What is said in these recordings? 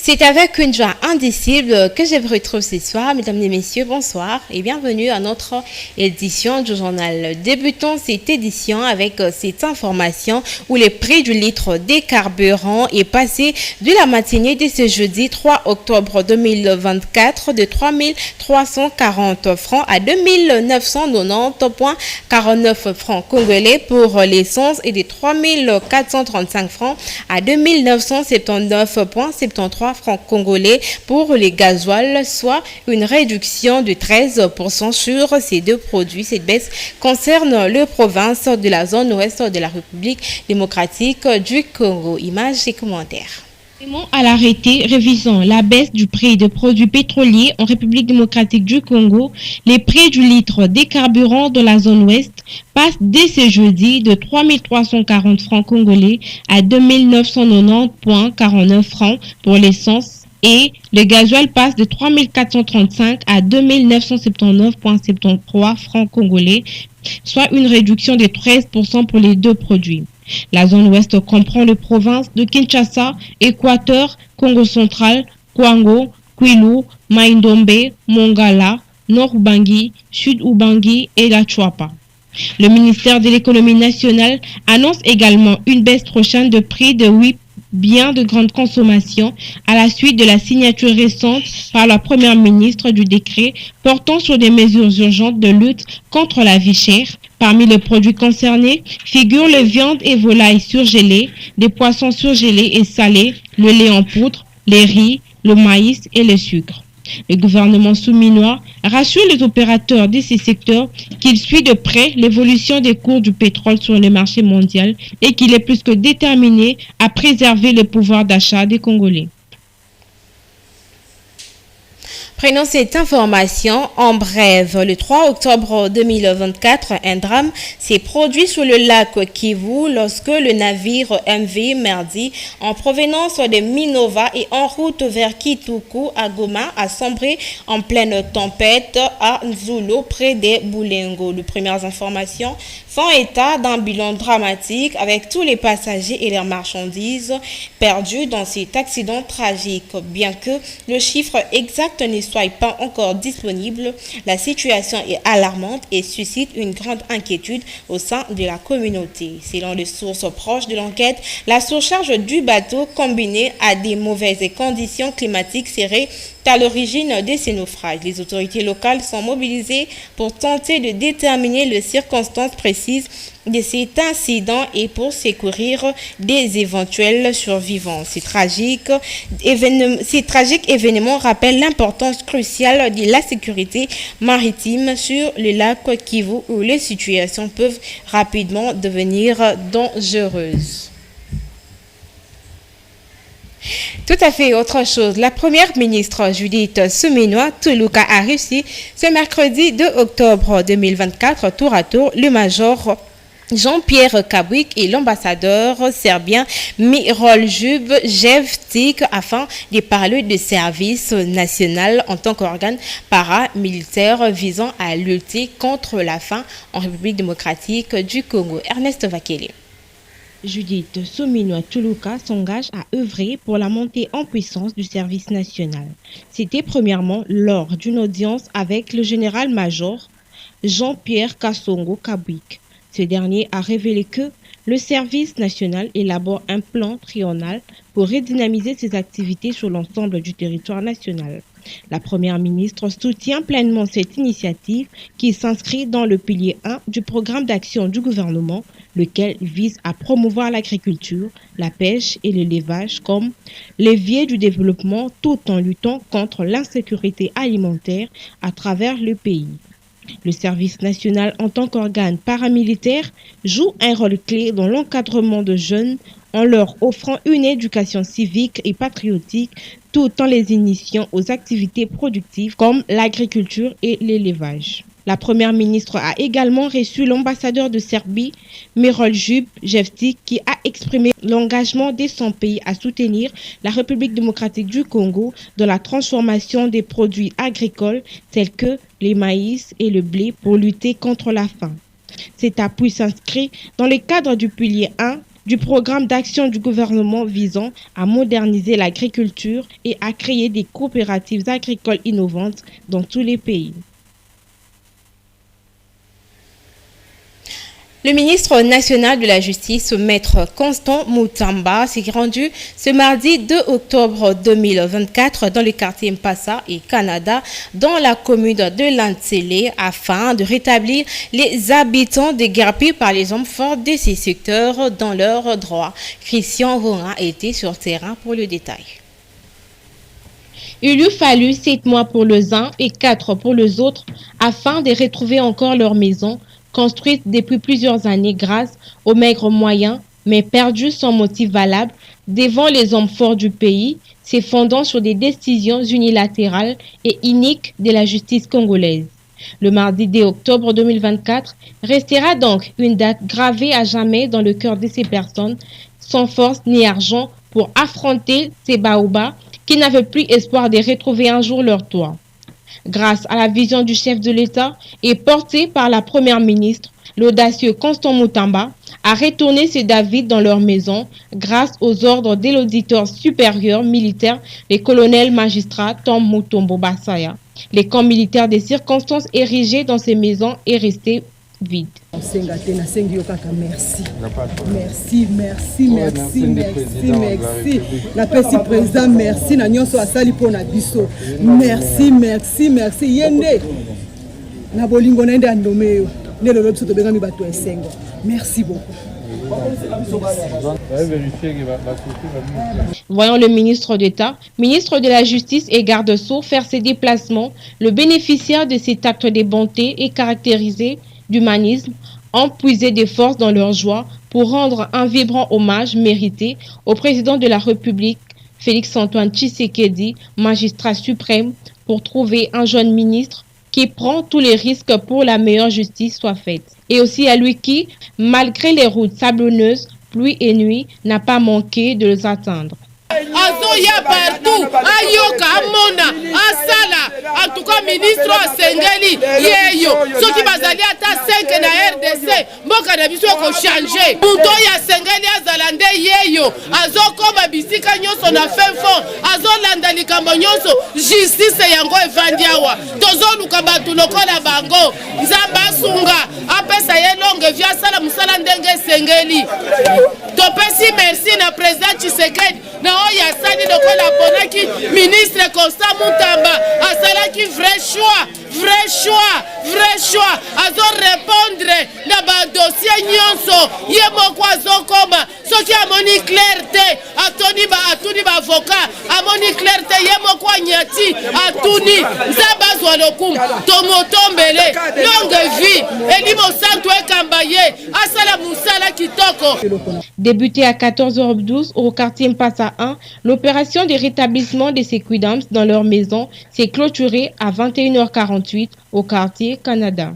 C'est avec une joie indicible que je vous retrouve ce soir. Mesdames et messieurs, bonsoir et bienvenue à notre édition du journal. Débutons cette édition avec cette information où le prix du litre des carburants est passé de la matinée de ce jeudi 3 octobre 2024 de 3 340 francs à 2 990,49 francs congolais pour l'essence et de 3 435 francs à 2 979,73 francs congolais pour les gasoils, soit une réduction de 13% sur ces deux produits. Cette baisse concerne les provinces de la zone ouest de la République démocratique du Congo. Images et commentaires. À l'arrêté révisant la baisse du prix de produits pétroliers en République démocratique du Congo, les prix du litre des carburants de la zone ouest passent dès ce jeudi de 3 340 francs congolais à 2 990,49 francs pour l'essence et le gasoil passe de 3 435 à 2 979,73 francs congolais, soit une réduction de 13% pour les deux produits. La zone ouest comprend les provinces de Kinshasa, Équateur, Congo central, Kwango, Kwilu, Maïndombe, Mongala, Nord-Ubangi, Sud-Ubangi et la Chouapa. Le ministère de l'économie nationale annonce également une baisse prochaine de prix de 8 biens de grande consommation à la suite de la signature récente par la première ministre du décret portant sur des mesures urgentes de lutte contre la vie chère. Parmi les produits concernés figurent les viandes et volailles surgelées, des poissons surgelés et salés, le lait en poudre, les riz, le maïs et le sucre. Le gouvernement souminois rassure les opérateurs de ces secteurs qu'il suit de près l'évolution des cours du pétrole sur le marché mondial et qu'il est plus que déterminé à préserver le pouvoir d'achat des Congolais. Prenons cette information en bref. Le 3 octobre 2024, un drame s'est produit sur le lac Kivu lorsque le navire MV Merdi, en provenance de Minova et en route vers Kituku à Goma, a sombré en pleine tempête à Nzulo, près des Boulengo. Les premières informations font état d'un bilan dramatique avec tous les passagers et leurs marchandises perdus dans cet accident tragique. Bien que le chiffre exact ne soit pas encore disponible, la situation est alarmante et suscite une grande inquiétude au sein de la communauté. Selon les sources proches de l'enquête, la surcharge du bateau combinée à des mauvaises conditions climatiques serait à l'origine de ces naufrages. Les autorités locales sont mobilisées pour tenter de déterminer les circonstances précises de cet incident et pour secourir des éventuels survivants. Ces tragiques événements rappellent l'importance cruciale de la sécurité maritime sur le lac Kivu où les situations peuvent rapidement devenir dangereuses. Tout à fait autre chose. La première ministre Judith Suminwa-Tuluka a reçu ce mercredi 2 octobre 2024 tour à tour le major Jean-Pierre Kabouik et l'ambassadeur serbien Mirol Jevtic afin de parler de service national en tant qu'organe paramilitaire visant à lutter contre la faim en République démocratique du Congo. Ernest Vakele. Judith Suminwa-Tuluka s'engage à œuvrer pour la montée en puissance du service national. C'était premièrement lors d'une audience avec le général-major Jean-Pierre Kasongo Kabouik. Ce dernier a révélé que le service national élabore un plan triennal pour redynamiser ses activités sur l'ensemble du territoire national. La première ministre soutient pleinement cette initiative qui s'inscrit dans le pilier 1 du programme d'action du gouvernement, lequel vise à promouvoir l'agriculture, la pêche et l'élevage comme levier du développement tout en luttant contre l'insécurité alimentaire à travers le pays. Le service national en tant qu'organe paramilitaire joue un rôle clé dans l'encadrement de jeunes en leur offrant une éducation civique et patriotique tout en les initiant aux activités productives comme l'agriculture et l'élevage. La première ministre a également reçu l'ambassadeur de Serbie, Miroljub Jevtic, qui a exprimé l'engagement de son pays à soutenir la République démocratique du Congo dans la transformation des produits agricoles tels que les maïs et le blé pour lutter contre la faim. Cet appui s'inscrit dans le cadre du pilier 1 du programme d'action du gouvernement visant à moderniser l'agriculture et à créer des coopératives agricoles innovantes dans tous les pays. Le ministre national de la Justice, Maître Constant Mutamba, s'est rendu ce mardi 2 octobre 2024 dans le quartier Mpassa et Canada, dans la commune de Lantsele, afin de rétablir les habitants déguerpis par les hommes forts de ces secteurs dans leurs droits. Christian Rorin était sur terrain pour le détail. Il lui fallut 7 mois pour les uns et 4 pour les autres afin de retrouver encore leur maison, construite depuis plusieurs années grâce aux maigres moyens, mais perdue sans motif valable devant les hommes forts du pays, se fondant sur des décisions unilatérales et iniques de la justice congolaise. Le mardi 2 octobre 2024 restera donc une date gravée à jamais dans le cœur de ces personnes, sans force ni argent pour affronter ces baobas qui n'avaient plus espoir de retrouver un jour leur toit. Grâce à la vision du chef de l'État et portée par la première ministre, l'audacieux Constant Mutamba a retourné ces David dans leur maison grâce aux ordres de l'auditeur supérieur militaire, les colonels magistrats Tom Mutombo Basaya. Les camps militaires des circonstances érigés dans ces maisons est resté vide. Merci. La président, merci. Merci. Yende. Na bolingo na ende ndomeo. Ne le biso to benga mi bato esengo. Merci beaucoup. Voyons le ministre d'État, ministre de la Justice et garde-sceaux faire ses déplacements. Le bénéficiaire de cet acte de bonté est caractérisé d'humanisme, ont puisé des forces dans leur joie pour rendre un vibrant hommage mérité au président de la République, Félix-Antoine Tshisekedi, magistrat suprême, pour trouver un jeune ministre qui prend tous les risques pour la meilleure justice soit faite. Et aussi à lui qui, malgré les routes sablonneuses, pluie et nuit, n'a pas manqué de les atteindre. Azoya partout, ayoka amona, asala, en tout cas ministre Sengeli, yeyo, ceux qui bazali ata 5 na RDC, mboka na biso ko changer. Muto ya Sengeli azalande yeyo, azokoma bisika nyonso na fefo, azolanda likambo nyonso, justice yango evandiawa. Tozoluka batu lokola bango, nzamba sunga, apesa ye longue via sala musala ndenge Sengeli. Topesi merci na président Tshisekedi. Na oya sani lokola ponaki ministre Constant Mutamba asalaki vrai choix azo répondre na ba dossier nyonso ye moko azokoma soki amoni clarté atuni ba avocat amoni clarté ye moko anyati atuni nzamba zwa lokumu tomotombele longue vie elimo santo ekambaye asala musala kitoko. Débuté à 14h12 au quartier Mpassa 1, l'opération de rétablissement des Séquidams dans leur maison s'est clôturée à 21h48 au quartier Canada.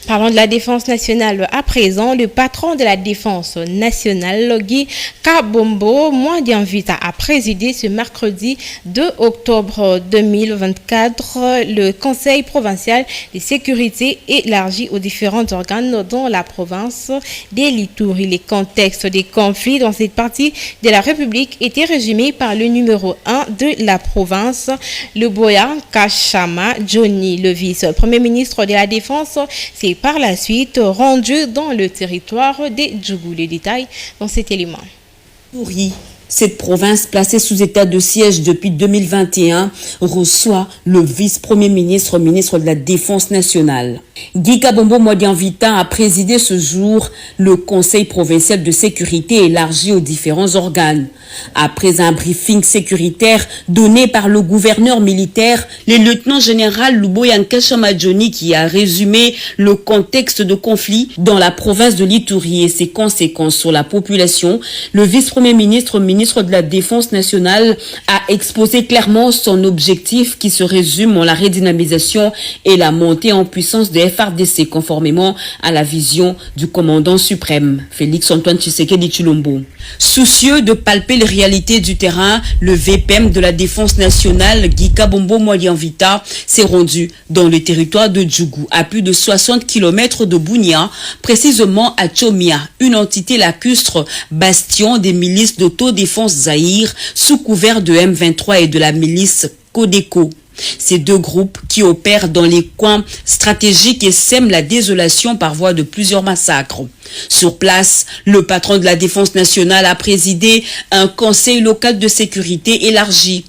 Parlons de la défense nationale à présent. Le patron de la défense nationale, Guy Kabombo Mwadianvita, a présidé ce mercredi 2 octobre 2024 le Conseil provincial de sécurité élargi aux différents organes dans la province des Lituri. Les contextes des conflits dans cette partie de la République étaient résumés par le numéro 1 de la province, le Boya Kachama Johnny, le vice-premier ministre de la Défense. C'est par la suite rendu dans le territoire des Djougou. Les détails dans cet élément. Cette province, placée sous état de siège depuis 2021, reçoit le vice-premier ministre, ministre de la Défense nationale. Guy Kabombo Mwadianvita a présidé ce jour le Conseil provincial de sécurité élargi aux différents organes. Après un briefing sécuritaire donné par le gouverneur militaire, le lieutenant-général Luboya Nkashama Johnny, qui a résumé le contexte de conflit dans la province de l'Ituri et ses conséquences sur la population, le vice-premier ministre, ministre ministre de la Défense nationale a exposé clairement son objectif qui se résume en la redynamisation et la montée en puissance de FARDC conformément à la vision du commandant suprême, Félix-Antoine Tshisekedi Tshilombo. Soucieux de palper les réalités du terrain, le VPM de la Défense nationale, Guy Kabombo Mwadianvita, s'est rendu dans le territoire de Djougou, à plus de 60 km de Bunia, précisément à Tchomia, une entité lacustre, bastion des milices d'autodéfense Zaïre, sous couvert de M23 et de la milice Codeco. Ces deux groupes qui opèrent dans les coins stratégiques et sèment la désolation par voie de plusieurs massacres. Sur place, le patron de la Défense nationale a présidé un conseil local de sécurité élargi.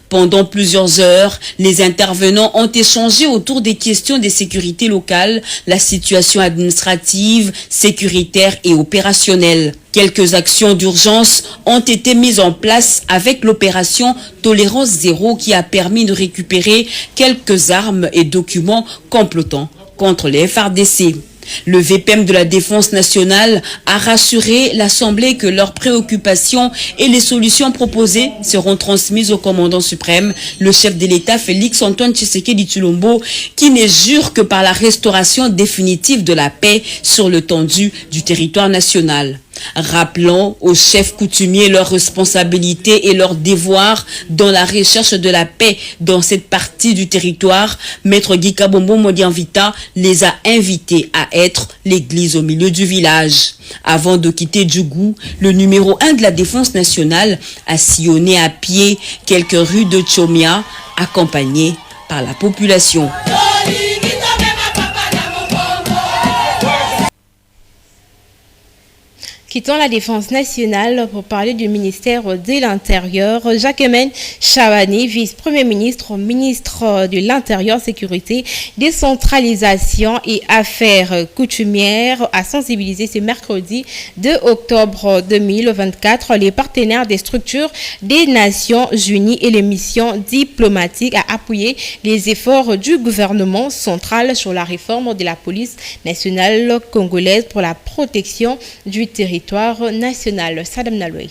Pendant plusieurs heures, les intervenants ont échangé autour des questions de sécurité locale, la situation administrative, sécuritaire et opérationnelle. Quelques actions d'urgence ont été mises en place avec l'opération Tolérance Zéro qui a permis de récupérer quelques armes et documents complotant contre les FARDC. Le VPM de la Défense nationale a rassuré l'Assemblée que leurs préoccupations et les solutions proposées seront transmises au commandant suprême, le chef de l'État Félix-Antoine Tshisekedi Tshilombo, qui ne jure que par la restauration définitive de la paix sur l'étendue du territoire national. Rappelant aux chefs coutumiers leurs responsabilités et leurs devoirs dans la recherche de la paix dans cette partie du territoire, Maître Guy Kabombo Mwadianvita les a invités à être l'église au milieu du village. Avant de quitter Djougou, le numéro 1 de la Défense nationale a sillonné à pied quelques rues de Tchomia, accompagné par la population. Quittons la Défense nationale pour parler du ministère de l'Intérieur. Jacquemaine Chavani, vice-premier ministre, ministre de l'Intérieur, Sécurité, Décentralisation et Affaires coutumières, a sensibilisé ce mercredi 2 octobre 2024 les partenaires des structures des Nations Unies et les missions diplomatiques à appuyer les efforts du gouvernement central sur la réforme de la police nationale congolaise pour la protection du territoire national. Sadam Naloué.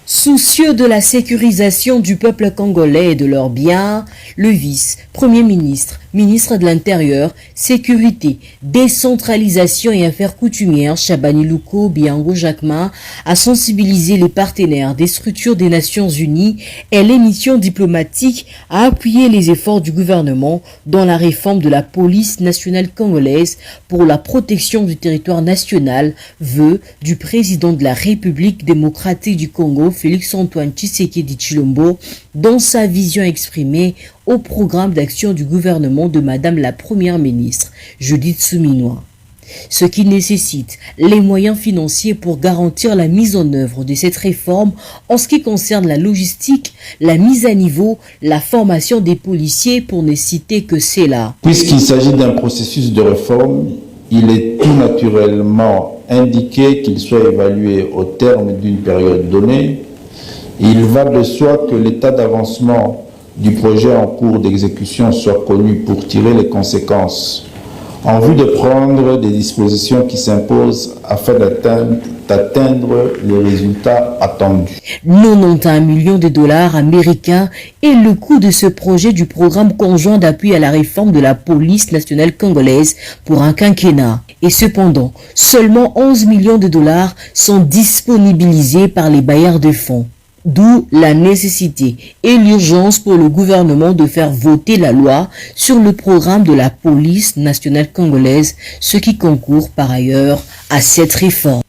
Soucieux de la sécurisation du peuple congolais et de leurs biens, le vice-premier ministre, ministre de l'Intérieur, Sécurité, Décentralisation et Affaires coutumières, Chabani Louko Biango Jacquemain, a sensibilisé les partenaires des structures des Nations Unies et les missions diplomatiques à appuyer les efforts du gouvernement dans la réforme de la police nationale congolaise pour la protection du territoire national, vœu du président de la République démocratique du Congo, Félix-Antoine Tshisekedi Tshilombo, dans sa vision exprimée au programme d'action du gouvernement de Madame la Première ministre, Judith Suminwa. Ce qui nécessite les moyens financiers pour garantir la mise en œuvre de cette réforme en ce qui concerne la logistique, la mise à niveau, la formation des policiers pour ne citer que cela. Puisqu'il s'agit d'un processus de réforme, il est tout naturellement indiqué qu'il soit évalué au terme d'une période donnée. Il va de soi que l'état d'avancement du projet en cours d'exécution soit connu pour tirer les conséquences en vue de prendre des dispositions qui s'imposent afin d'atteindre les résultats attendus. 91 millions de dollars américains est le coût de ce projet du programme conjoint d'appui à la réforme de la police nationale congolaise pour un quinquennat. Et cependant, seulement 11 millions de dollars sont disponibilisés par les bailleurs de fonds. D'où la nécessité et l'urgence pour le gouvernement de faire voter la loi sur le programme de la police nationale congolaise, ce qui concourt par ailleurs à cette réforme.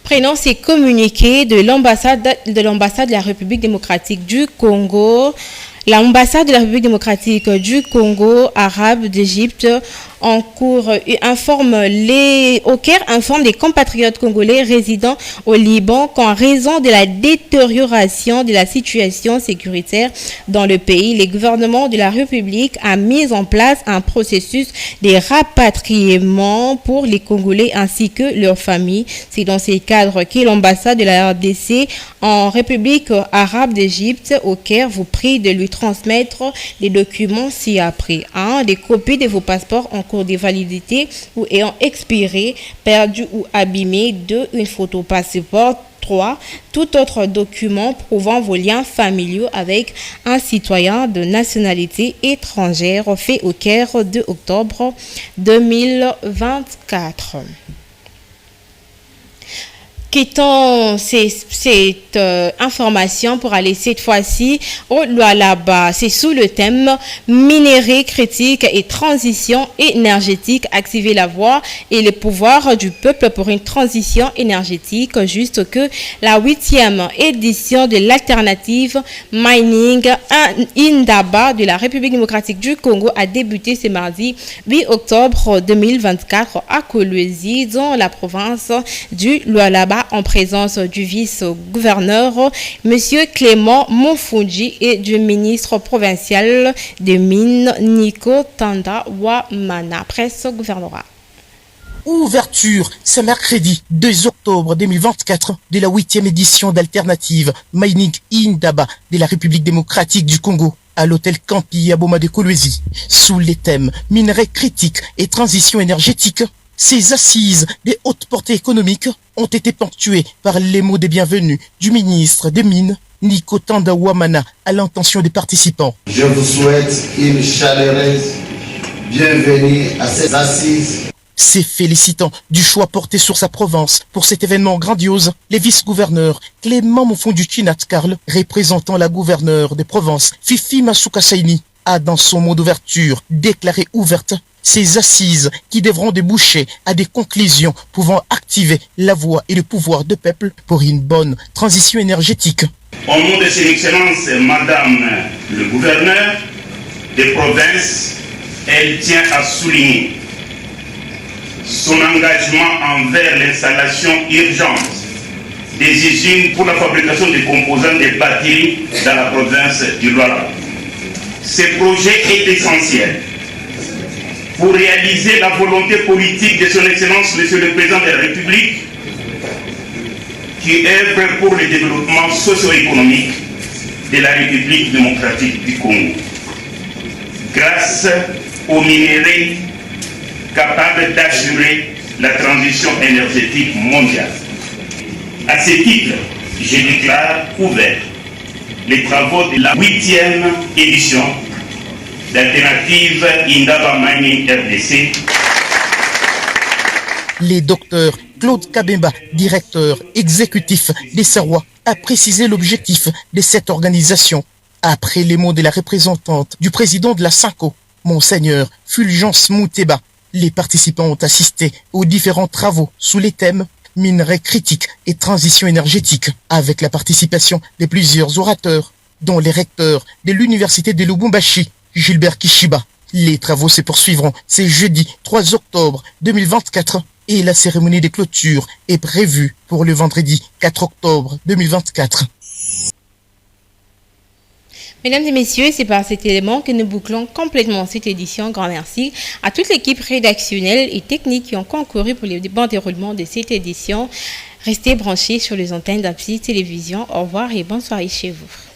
Prenons ces communiqués de l'ambassade de la République démocratique du Congo. L'ambassade de la République démocratique du Congo arabe d'Égypte en cours informe au Caire informe des compatriotes congolais résidant au Liban qu'en raison de la détérioration de la situation sécuritaire dans le pays, le gouvernement de la République a mis en place un processus de rapatriement pour les Congolais ainsi que leurs familles. C'est dans ce cadre que l'ambassade de la RDC en République arabe d'Égypte au Caire vous prie de lui transmettre les documents ci-après. 1. Des copies de vos passeports en cours de validité ou ayant expiré, perdu ou abîmé. 2. Une photo passeport. 3. Tout autre document prouvant vos liens familiaux avec un citoyen de nationalité étrangère fait au Caire 2 octobre 2024. Quittons cette information pour aller cette fois-ci au Lualaba. C'est sous le thème minerais critique et transition énergétique. Activer la voix et le pouvoir du peuple pour une transition énergétique. Juste que la 8e édition de l'alternative Mining Indaba de la République démocratique du Congo a débuté ce mardi 8 octobre 2024 à Kolwezi dans la province du Lualaba, en présence du vice-gouverneur M. Clément Moufundji et du ministre provincial des Mines Nico Tanda Wamana. Presse gouvernorat. Ouverture ce mercredi 2 octobre 2024 de la 8e édition d'Alternative Mining Indaba de la République démocratique du Congo à l'hôtel Campi à Boma de Kolwezi sous les thèmes minerais critiques et transition énergétique. Ces assises des hautes portées économiques ont été ponctuées par les mots de bienvenue du ministre des Mines, Nico Tanda Wamana, à l'intention des participants. Je vous souhaite une chaleureuse bienvenue à ces assises. Ces félicitant du choix porté sur sa province pour cet événement grandiose, les vice-gouverneurs Clément Moufundji Karl, représentant la gouverneure des provinces Fifi Masuka Saini, a dans son mot d'ouverture déclaré ouverte ces assises qui devront déboucher à des conclusions pouvant activer la voix et le pouvoir du peuple pour une bonne transition énergétique. Au nom de ses excellences, Madame le gouverneur des provinces, elle tient à souligner son engagement envers l'installation urgente des usines pour la fabrication des composants des batteries dans la province du Lualaba. Ce projet est essentiel pour réaliser la volonté politique de son Excellence, Monsieur le Président de la République, qui œuvre pour le développement socio-économique de la République démocratique du Congo, grâce aux minéraux capables d'assurer la transition énergétique mondiale. À ce titre, je déclare ouvert les travaux de la 8e édition d'Alternative Indaba Mining RDC. Le docteur Claude Kabemba, directeur exécutif des Sarwa, a précisé l'objectif de cette organisation. Après les mots de la représentante du président de la SANCO, Monseigneur Fulgence Mouteba, les participants ont assisté aux différents travaux sous les thèmes minerais critiques et transition énergétique, avec la participation de plusieurs orateurs, dont les recteurs de l'université de Lubumbashi, Gilbert Kishiba. Les travaux se poursuivront ce jeudi 3 octobre 2024 et la cérémonie de clôture est prévue pour le vendredi 4 octobre 2024. Mesdames et messieurs, c'est par cet élément que nous bouclons complètement cette édition. Grand merci à toute l'équipe rédactionnelle et technique qui ont concouru pour le bon déroulement de cette édition. Restez branchés sur les antennes d'Apsi Télévision. Au revoir et bonne soirée chez vous.